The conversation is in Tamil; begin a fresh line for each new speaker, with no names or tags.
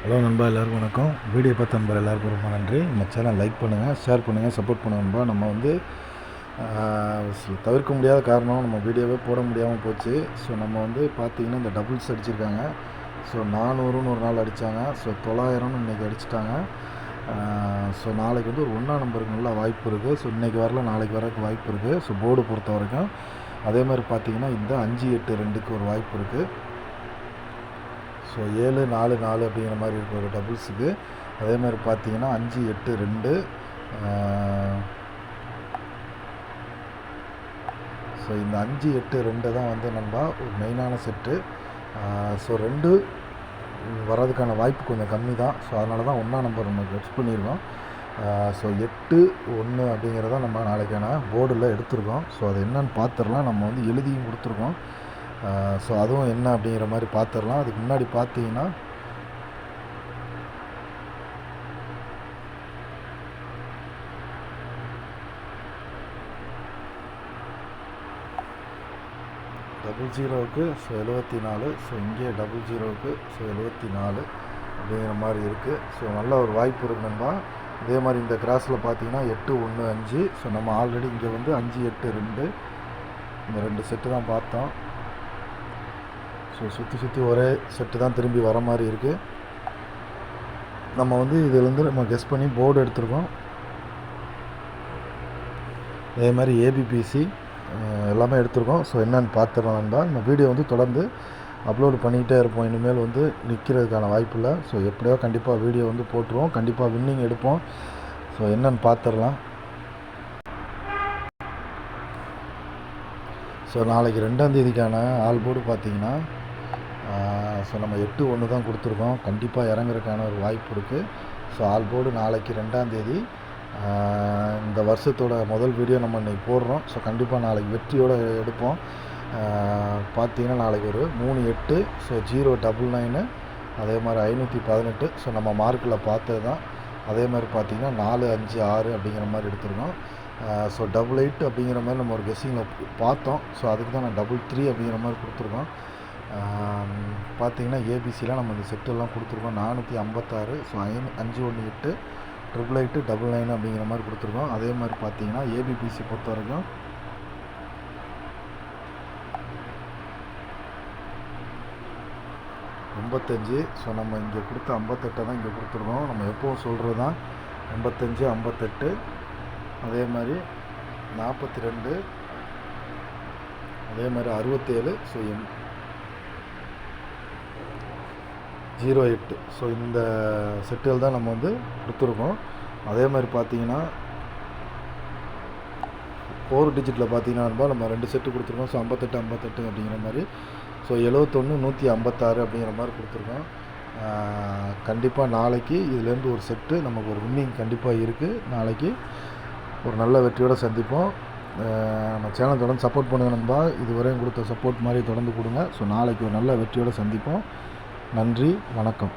ஹலோ நண்பா, எல்லாருக்கும் வணக்கம். வீடியோ பார்த்த நண்பர் எல்லாருக்கும் ரொம்ப நன்றி. நம்ம சேனல் லைக் பண்ணுங்கள், ஷேர் பண்ணுங்கள், சப்போர்ட் பண்ணுங்கள் நண்பா. நம்ம வந்து தவிர்க்க முடியாத காரணம் நம்ம வீடியோவே போட முடியாமல் போச்சு. ஸோ நம்ம வந்து பார்த்திங்கன்னா இந்த டபுள்ஸ் அடிச்சிருக்காங்க. ஸோ 400ன்னு ஒரு நாள் அடித்தாங்க. ஸோ 900ன்னு இன்றைக்கி அடிச்சிட்டாங்க. ஸோ நாளைக்கு வந்து ஒரு 1ஆம் நம்பருக்கு நல்ல வாய்ப்பு இருக்குது. ஸோ இன்றைக்கி வரல, நாளைக்கு வரக்கு வாய்ப்பு இருக்குது. ஸோ போர்டு பொறுத்த வரைக்கும் அதே மாதிரி பார்த்திங்கன்னா இந்த 5-8-2க்கு ஒரு வாய்ப்பு இருக்குது. ஸோ 7-4-4 அப்படிங்கிற மாதிரி இருக்க ஒரு டபுள்ஸுக்கு. அதே மாதிரி பார்த்தீங்கன்னா 5-8-2. ஸோ இந்த 5-8-2 தான் வந்து நம்ம ஒரு மெயினான செட்டு. ஸோ 2 வர்றதுக்கான வாய்ப்பு கொஞ்சம் கம்மி தான். ஸோ அதனால தான் 1ஆம் நம்பர் நம்ம ஃபிக்ஸ் பண்ணியிருக்கோம். ஸோ 8-1 அப்படிங்கிறத நம்ம நாளைக்கான போர்டில் எடுத்திருக்கோம். ஸோ அது என்னன்னு பார்த்துடலாம். நம்ம வந்து எழுதியும் கொடுத்துருக்கோம். ஸோ அதுவும் என்ன அப்படிங்கிற மாதிரி பார்த்துடலாம். அதுக்கு முன்னாடி பார்த்தீங்கன்னா டபுள் ஜீரோவுக்கு ஸோ 74. ஸோ இங்கே டபுள் ஜீரோவுக்கு ஸோ 74 அப்படிங்கிற மாதிரி இருக்குது. ஸோ நல்ல ஒரு வாய்ப்பு இருக்குதுன்பா. இதே மாதிரி இந்த கிராஸில் பார்த்தீங்கன்னா 8-1-5. ஸோ நம்ம ஆல்ரெடி இங்கே வந்து 5-8-2 இந்த 2 செட்டு தான் பார்த்தோம். ஸோ சுற்றி ஒரே செட்டு தான் திரும்பி வர மாதிரி இருக்குது. நம்ம வந்து இதிலேருந்து நம்ம கெஸ் பண்ணி போர்டு எடுத்துருக்கோம். அதே மாதிரி ஏபிபிசி எல்லாமே எடுத்துருக்கோம். ஸோ என்னென்னு பார்த்துடலாம்டா. இந்த வீடியோ வந்து தொடர்ந்து அப்லோடு பண்ணிக்கிட்டே இருப்போம். இனிமேல் வந்து நிற்கிறதுக்கான வாய்ப்பு இல்லை. ஸோ எப்படியோ கண்டிப்பாக வீடியோ வந்து போட்டுருவோம். கண்டிப்பாக வின்னிங் எடுப்போம். ஸோ என்னென்னு பார்த்துடலாம். ஸோ நாளைக்கு 2ஆம் தேதிக்கான ஆல் போர்டு பார்த்திங்கன்னா ஸோ நம்ம 8-1 தான் கொடுத்துருக்கோம். கண்டிப்பாக இறங்குறதுக்கான ஒரு வாய்ப்பு இருக்குது. ஸோ ஆல் போர்டு நாளைக்கு 2ஆம் தேதி. இந்த வருஷத்தோட முதல் வீடியோ நம்ம இன்றைக்கி போடுறோம். ஸோ கண்டிப்பாக நாளைக்கு வெற்றியோடு எடுப்போம். பார்த்திங்கன்னா நாளைக்கு ஒரு 3-8. ஸோ 0-9-9. அதே மாதிரி 518. ஸோ நம்ம மார்க்கில் பார்த்தது தான். அதே மாதிரி பார்த்திங்கன்னா 4-5-6 அப்படிங்கிற மாதிரி எடுத்துருக்கோம். ஸோ 8-8 அப்படிங்கிற மாதிரி நம்ம ஒரு கெஸ்ஸிங்கில் பார்த்தோம். ஸோ அதுக்கு தான் நான் 3-3 அப்படிங்கிற மாதிரி கொடுத்துருக்கோம். பார்த்திங்கன்னா ஏபிசியில் நம்ம இந்த செட்டெல்லாம் கொடுத்துருக்கோம். 456. ஸோ 5-1-8 888 999 அப்படிங்கிற மாதிரி கொடுத்துருக்கோம். அதே மாதிரி பார்த்திங்கன்னா ஏபிபிசி பொறுத்த வரைக்கும் 85. ஸோ நம்ம இங்கே கொடுத்த 58 தான் இங்கே கொடுத்துருக்கோம். நம்ம எப்போவும் சொல்கிறது தான் 85-58. அதே மாதிரி 42. அதே மாதிரி 67. ஸோ 08. ஸோ இந்த செட்டுகள் தான் நம்ம வந்து கொடுத்துருக்கோம். அதே மாதிரி பார்த்தீங்கன்னா 4 டிஜிட்டில் பார்த்தீங்கன்னா நம்ம 2 செட்டு கொடுத்துருக்கோம். ஸோ 58-58 அப்படிங்கிற மாதிரி. ஸோ 71-156 அப்படிங்கிற மாதிரி கொடுத்துருக்கோம். கண்டிப்பாக நாளைக்கு இதுலேருந்து ஒரு செட்டு நமக்கு ஒரு வின்னிங் கண்டிப்பாக இருக்குது. நாளைக்கு ஒரு நல்ல வெற்றியோடு சந்திப்போம். நம்ம சேனல் தொடர்ந்து சப்போர்ட் பண்ணுங்கள் நண்பா. இதுவரையும் கொடுத்த சப்போர்ட் மாதிரி தொடர்ந்து கொடுங்க. ஸோ நாளைக்கு ஒரு நல்ல வெற்றியோடு சந்திப்போம். நன்றி, வணக்கம்.